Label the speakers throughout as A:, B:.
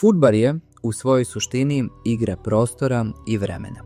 A: Fudbal je u svojoj suštini igra prostora i vremena.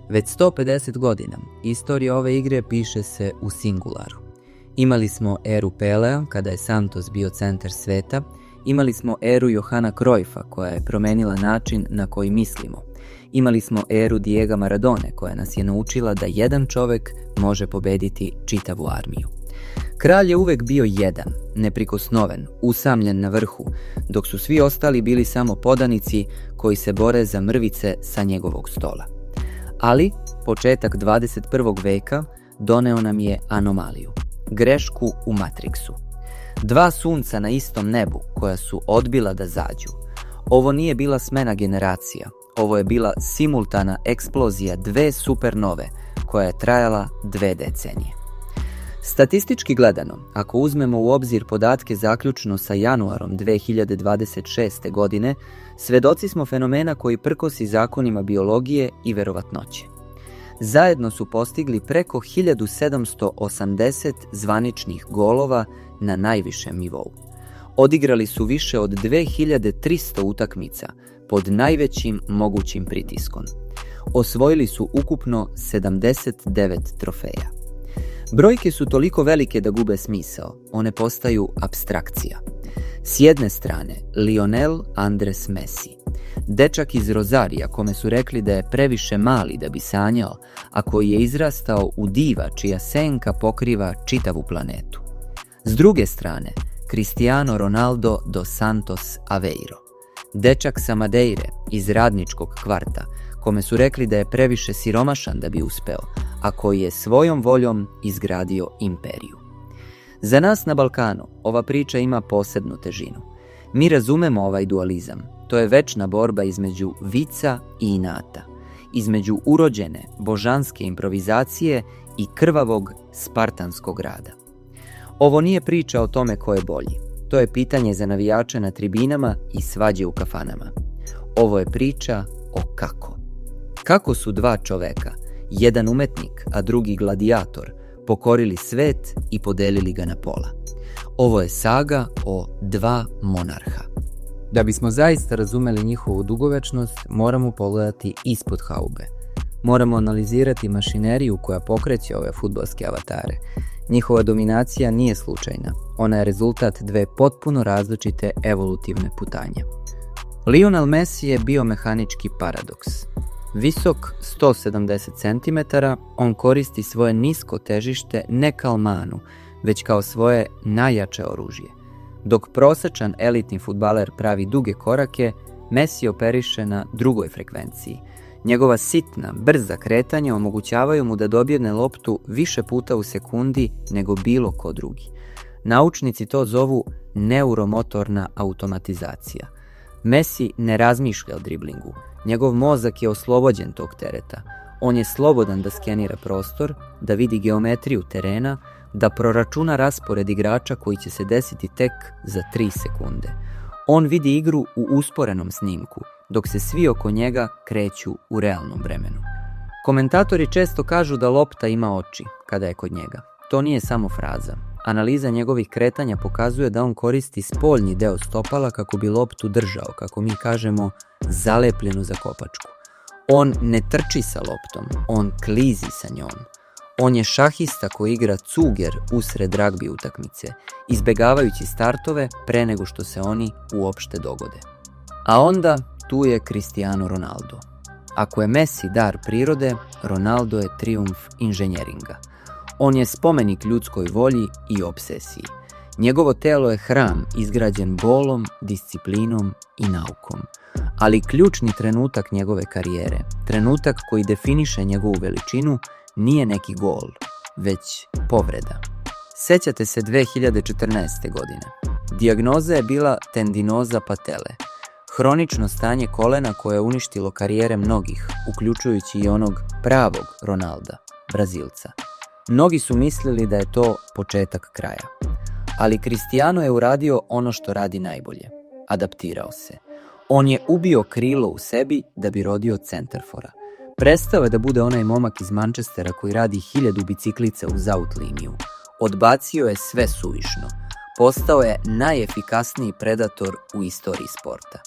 A: Već 150 godina istorija ove igre piše se u singularu. Imali smo eru Pelea, kada je Santos bio centar sveta, imali smo eru Johana Cruyffa, koja je promenila način na koji mislimo. Imali smo eru Diega Maradone, koja nas je naučila da jedan čovek može pobediti čitavu armiju. Kralj je uvek bio jedan, neprikosnoven, usamljen na vrhu, dok su svi ostali bili samo podanici koji se bore za mrvice sa njegovog stola. Ali, početak 21. veka doneo nam je anomaliju, grešku u Matrixu. Dva sunca na istom nebu koja su odbila da zađu. Ovo nije bila smena generacija, ovo je bila simultana eksplozija dve supernove koja je trajala 2 decenije. Statistički gledano, ako uzmemo u obzir podatke zaključno sa januarom 2026. godine, svedoci smo fenomena koji prkosi zakonima biologije i verovatnoće. Zajedno su postigli preko 1780 zvaničnih golova na najvišem nivou. Odigrali su više od 2300 utakmica pod najvećim mogućim pritiskom. Osvojili su ukupno 79 trofeja. Brojke su toliko velike da gube smisao, one postaju apstrakcija. S jedne strane, Lionel Andres Messi, dečak iz Rozarija kome su rekli da je previše mali da bi sanjao, a koji je izrastao u diva čija senka pokriva čitavu planetu. S druge strane, Cristiano Ronaldo dos Santos Aveiro, dečak sa Madeire iz radničkog kvarta, kome su rekli da je previše siromašan da bi uspeo, a koji je svojom voljom izgradio imperiju. Za nas na Balkanu ova priča ima posebnu težinu. Mi razumemo ovaj dualizam. To je večna borba između vica i inata, između urođene božanske improvizacije i krvavog spartanskog rada. Ovo nije priča o tome ko je bolji. To je pitanje za navijače na tribinama i svađe u kafanama. Ovo je priča o kako. Kako su dva čoveka, jedan umetnik, a drugi gladijator, pokorili svet i podelili ga na pola. Ovo je saga o dva monarha. Da bismo zaista razumeli njihovu dugovečnost, moramo pogledati ispod haube. Moramo analizirati mašineriju koja pokreće ove fudbalske avatare. Njihova dominacija nije slučajna. Ona je rezultat dve potpuno različite evolutivne putanje. Lionel Messi je biomehanički paradoks. Visok 170 cm, on koristi svoje nisko težište ne kao manu, već kao svoje najjače oružje. Dok prosečan elitni fudbaler pravi duge korake, Messi operiše na drugoj frekvenciji. Njegova sitna, brza kretanja omogućavaju mu da dobjegne loptu više puta u sekundi nego bilo ko drugi. Naučnici to zovu neuromotorna automatizacija. Messi ne razmišlja o driblingu. Njegov mozak je oslobođen tog tereta. On je slobodan da skenira prostor, da vidi geometriju terena, da proračuna raspored igrača koji će se desiti tek za 3 sekunde. On vidi igru u usporenom snimku, dok se svi oko njega kreću u realnom vremenu. Komentatori često kažu da lopta ima oči kada je kod njega. To nije samo fraza. Analiza njegovih kretanja pokazuje da on koristi spoljni deo stopala kako bi loptu držao, kako mi kažemo, zalepljenu za kopačku. On ne trči sa loptom, on klizi sa njom. On je šahista koji igra cuger usred ragbi utakmice, izbegavajući startove pre nego što se oni uopšte dogode. A onda tu je Cristiano Ronaldo. Ako je Messi dar prirode, Ronaldo je trijumf inženjeringa. On je spomenik ljudskoj volji i obsesiji. Njegovo telo je hram izgrađen bolom, disciplinom i naukom. Ali ključni trenutak njegove karijere, trenutak koji definiše njegovu veličinu, nije neki gol, već povreda. Sećate se 2014. godine. Dijagnoza je bila tendinoza patele, hronično stanje kolena koje je uništilo karijere mnogih, uključujući i onog pravog Ronalda, Brazilca. Mnogi su mislili da je to početak kraja. Ali Cristiano je uradio ono što radi najbolje. Adaptirao se. On je ubio krilo u sebi da bi rodio centarfora. Prestao je da bude onaj momak iz Manchestera koji radi 1000 biciklica uz out liniju. Odbacio je sve suvišno. Postao je najefikasniji predator u istoriji sporta.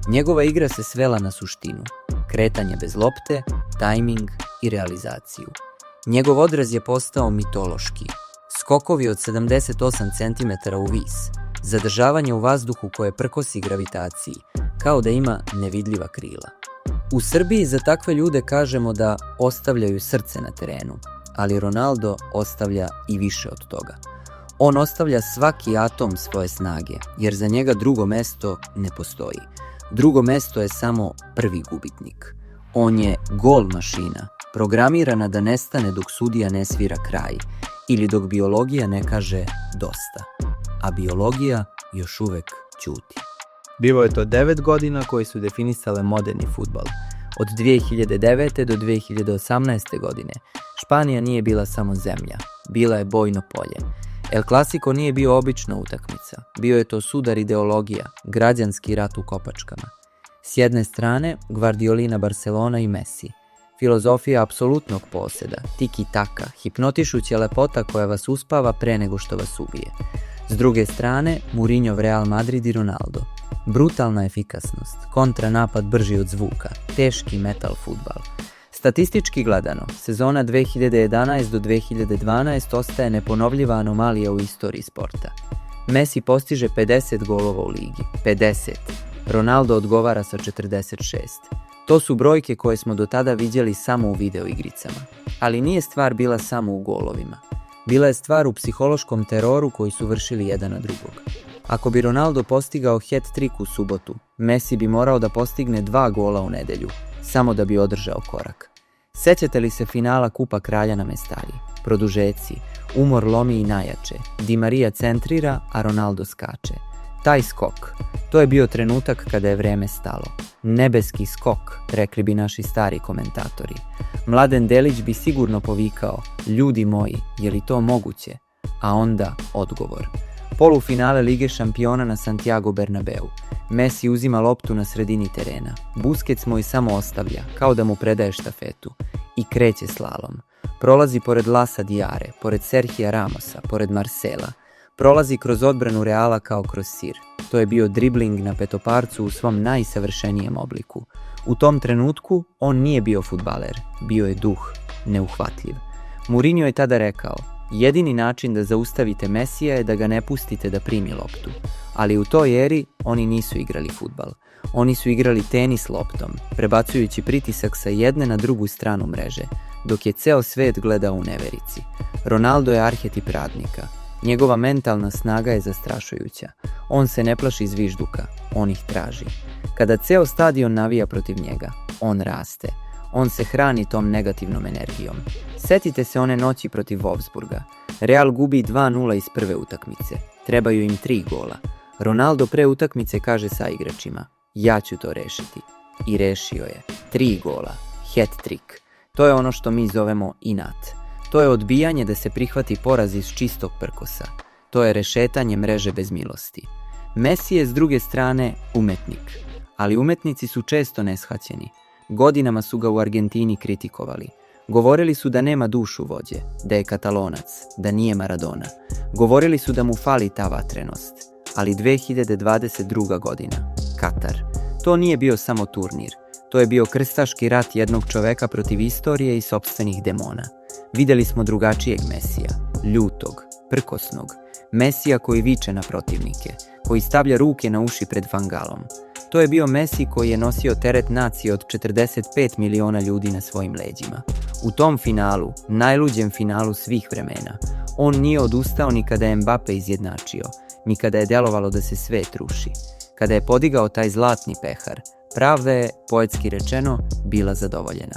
A: Njegova igra se svela na suštinu, kretanje bez lopte, tajming i realizaciju. Njegov odraz je postao mitološki. Skokovi od 78 cm u vis, zadržavanje u vazduhu koje prkosi gravitaciji, kao da ima nevidljiva krila. U Srbiji za takve ljude kažemo da ostavljaju srce na terenu, ali Ronaldo ostavlja i više od toga. On ostavlja svaki atom svoje snage, jer za njega drugo mesto ne postoji. Drugo mesto je samo prvi gubitnik. On je gol mašina, programirana da nestane dok sudija ne svira kraj ili dok biologija ne kaže dosta, a biologija još uvek ćuti.
B: Bilo je to 9 godina koje su definisale moderni fudbal. Od 2009. do 2018. godine Španija nije bila samo zemlja, bila je bojno polje. El Clasico nije bio obična utakmica, bio je to sudar ideologija, građanski rat u kopačkama. S jedne strane, Guardiolina Barcelona i Messi. Filozofija apsolutnog posjeda, tiki-taka, hipnotišuća lepota koja vas uspava pre nego što vas ubije. S druge strane, Mourinhov Real Madrid i Ronaldo. Brutalna efikasnost, kontranapad brži od zvuka, teški metal fudbal. Statistički gledano, sezona 2011 do 2012 ostaje neponovljiva anomalija u istoriji sporta. Messi postiže 50 golova u ligi, 50. Ronaldo odgovara sa 46. To su brojke koje smo do tada vidjeli samo u videoigricama. Ali nije stvar bila samo u golovima. Bila je stvar u psihološkom teroru koji su vršili jedan na drugog. Ako bi Ronaldo postigao hat-trick u subotu, Messi bi morao da postigne 2 gola u nedelju, samo da bi održao korak. Sećate li se finala Kupa kralja na Mestalji? Produžeci, umor lomi i najjače, Di Maria centrira, a Ronaldo skače. Taj skok, to je bio trenutak kada je vreme stalo. Nebeski skok, rekli bi naši stari komentatori. Mladen Delić bi sigurno povikao, ljudi moji, je li to moguće? A onda odgovor. Polufinale Lige šampiona na Santiago Bernabeu. Messi uzima loptu na sredini terena. Busquets mu je samo ostavlja, kao da mu predaje štafetu. I kreće slalom. Prolazi pored Lasa Diare, pored Serhija Ramosa, pored Marcela. Prolazi kroz odbranu Reala kao kroz sir. To je bio dribling na petoparcu u svom najsavršenijem obliku. U tom trenutku on nije bio fudbaler, bio je duh, neuhvatljiv. Mourinho je tada rekao, jedini način da zaustavite Messija je da ga ne pustite da primi loptu. Ali u toj eri oni nisu igrali fudbal. Oni su igrali tenis loptom, prebacujući pritisak sa jedne na drugu stranu mreže, dok je ceo svet gledao u neverici. Ronaldo je arhetip radnika. Njegova mentalna snaga je zastrašujuća. On se ne plaši zvižduka, on ih traži. Kada ceo stadion navija protiv njega, on raste. On se hrani tom negativnom energijom. Setite se one noći protiv Wolfsburga. Real gubi 2-0 iz prve utakmice. Trebaju im 3 gola. Ronaldo pre utakmice kaže saigračima, ja ću to rešiti. I rešio je. 3 gola. Hat-trick. To je ono što mi zovemo inat. To je odbijanje da se prihvati poraz iz čistog prkosa. To je rešetanje mreže bez milosti. Messi je s druge strane umetnik. Ali umetnici su često neshvaćeni. Godinama su ga u Argentini kritikovali. Govorili su da nema dušu vođe, da je Katalonac, da nije Maradona. Govorili su da mu fali ta vatrenost. Ali 2022. godina, Katar. To nije bio samo turnir. To je bio krstaški rat jednog čoveka protiv istorije i sopstvenih demona. Vidjeli smo drugačijeg Messija, ljutog, prkosnog. Messija koji viče na protivnike, koji stavlja ruke na uši pred Fangalom. To je bio Messi koji je nosio teret nacije od 45 miliona ljudi na svojim leđima. U tom finalu, najluđem finalu svih vremena, on nije odustao ni kada je Mbappe izjednačio, ni kada je delovalo da se svet ruši. Kada je podigao taj zlatni pehar, pravda je, poetski rečeno, bila zadovoljena.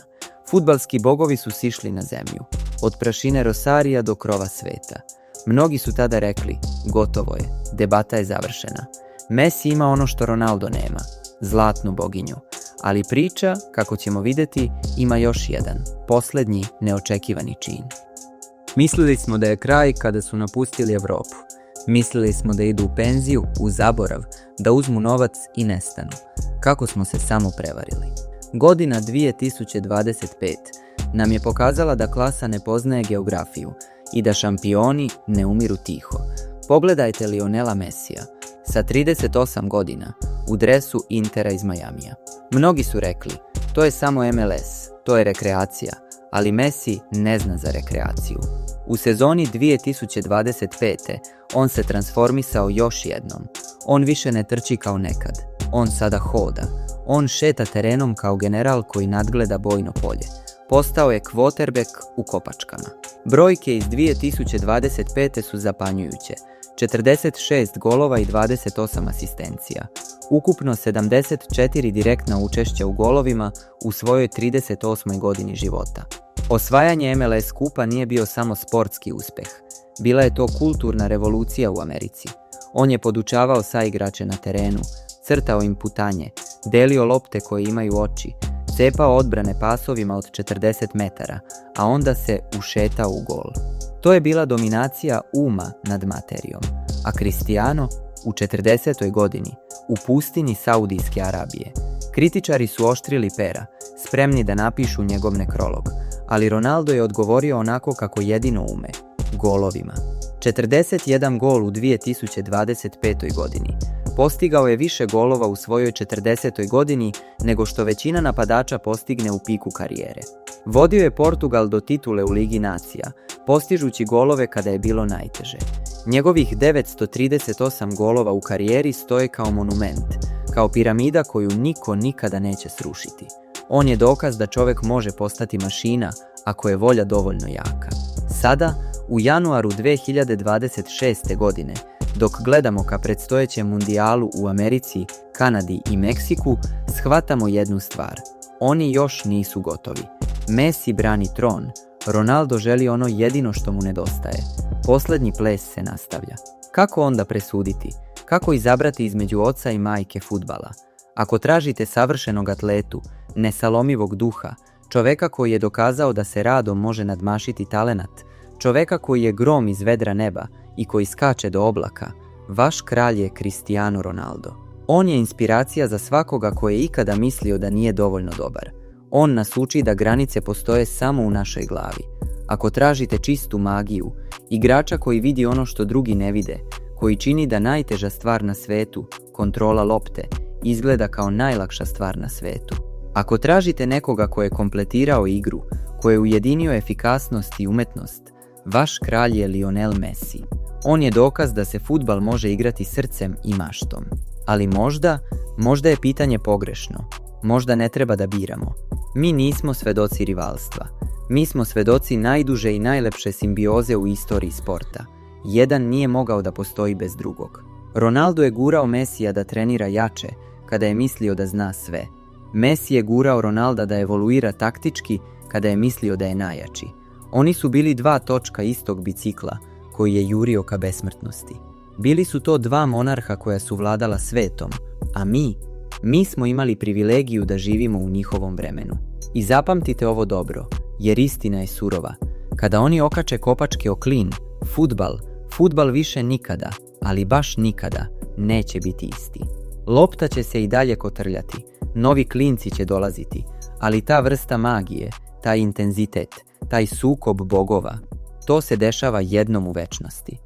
B: Fudbalski bogovi su sišli na zemlju, od prašine Rosarija do krova sveta. Mnogi su tada rekli, gotovo je, debata je završena. Messi ima ono što Ronaldo nema, zlatnu boginju, ali priča, kako ćemo vidjeti, ima još jedan, posljednji, neočekivani čin. Mislili smo da je kraj kada su napustili Evropu. Mislili smo da idu u penziju, u zaborav, da uzmu novac i nestanu. Kako smo se samo prevarili. Godina 2025 nam je pokazala da klasa ne poznaje geografiju i da šampioni ne umiru tiho. Pogledajte Lionela Messija. sa 38 godina, u dresu Intera iz Majamija. Mnogi su rekli, to je samo MLS, to je rekreacija, ali Messi ne zna za rekreaciju. U sezoni 2025. on se transformisao još jednom. On više ne trči kao nekad. On sada hoda. On šeta terenom kao general koji nadgleda bojno polje. Postao je quarterback u kopačkama. Brojke iz 2025. su zapanjujuće. 46 golova i 28 asistencija. Ukupno 74 direktna učešća u golovima u svojoj 38. godini života. Osvajanje MLS kupa nije bio samo sportski uspeh. Bila je to kulturna revolucija u Americi. On je podučavao saigrače na terenu, crtao im putanje, delio lopte koje imaju oči, cepao odbrane pasovima od 40 metara, a onda se ušetao u gol. To je bila dominacija uma nad materijom, a Cristiano u 40. godini u pustinji Saudijske Arabije. Kritičari su oštrili pera, spremni da napišu njegov nekrolog, ali Ronaldo je odgovorio onako kako jedino ume, golovima. 41 gol u 2025. godini. Postigao je više golova u svojoj 40. godini nego što većina napadača postigne u piku karijere. Vodio je Portugal do titule u Ligi nacija, postižući golove kada je bilo najteže. Njegovih 938 golova u karijeri stoje kao monument, kao piramida koju niko nikada neće srušiti. On je dokaz da čovjek može postati mašina ako je volja dovoljno jaka. Sada, u januaru 2026. godine, dok gledamo ka predstojećem mundijalu u Americi, Kanadi i Meksiku, shvatamo jednu stvar. Oni još nisu gotovi. Messi brani tron, Ronaldo želi ono jedino što mu nedostaje. Posljednji ples se nastavlja. Kako onda presuditi? Kako izabrati između oca i majke fudbala? Ako tražite savršenog atletu, nesalomivog duha, čoveka koji je dokazao da se radom može nadmašiti talenat, čoveka koji je grom iz vedra neba i koji skače do oblaka, vaš kralj je Cristiano Ronaldo. On je inspiracija za svakoga koji je ikada mislio da nije dovoljno dobar. On nas uči da granice postoje samo u našoj glavi. Ako tražite čistu magiju, igrača koji vidi ono što drugi ne vide, koji čini da najteža stvar na svetu, kontrola lopte, izgleda kao najlakša stvar na svetu. Ako tražite nekoga koji je kompletirao igru, koji je ujedinio efikasnost i umetnost, vaš kralj je Lionel Messi. On je dokaz da se fudbal može igrati srcem i maštom. Ali možda je pitanje pogrešno. Možda ne treba da biramo. Mi nismo svedoci rivalstva. Mi smo svedoci najduže i najlepše simbioze u istoriji sporta. Jedan nije mogao da postoji bez drugog. Ronaldo je gurao Messija da trenira jače kada je mislio da zna sve. Messi je gurao Ronalda da evoluira taktički kada je mislio da je najjači. Oni su bili dva točka istog bicikla koji je jurio ka besmrtnosti. Bili su to dva monarha koja su vladala svetom, a mi smo imali privilegiju da živimo u njihovom vremenu. I zapamtite ovo dobro, jer istina je surova. Kada oni okače kopačke o klin, fudbal više nikada, ali baš nikada, neće biti isti. Lopta će se i dalje kotrljati, novi klinci će dolaziti, ali ta vrsta magije, taj intenzitet, taj sukob bogova, to se dešava jednom u večnosti.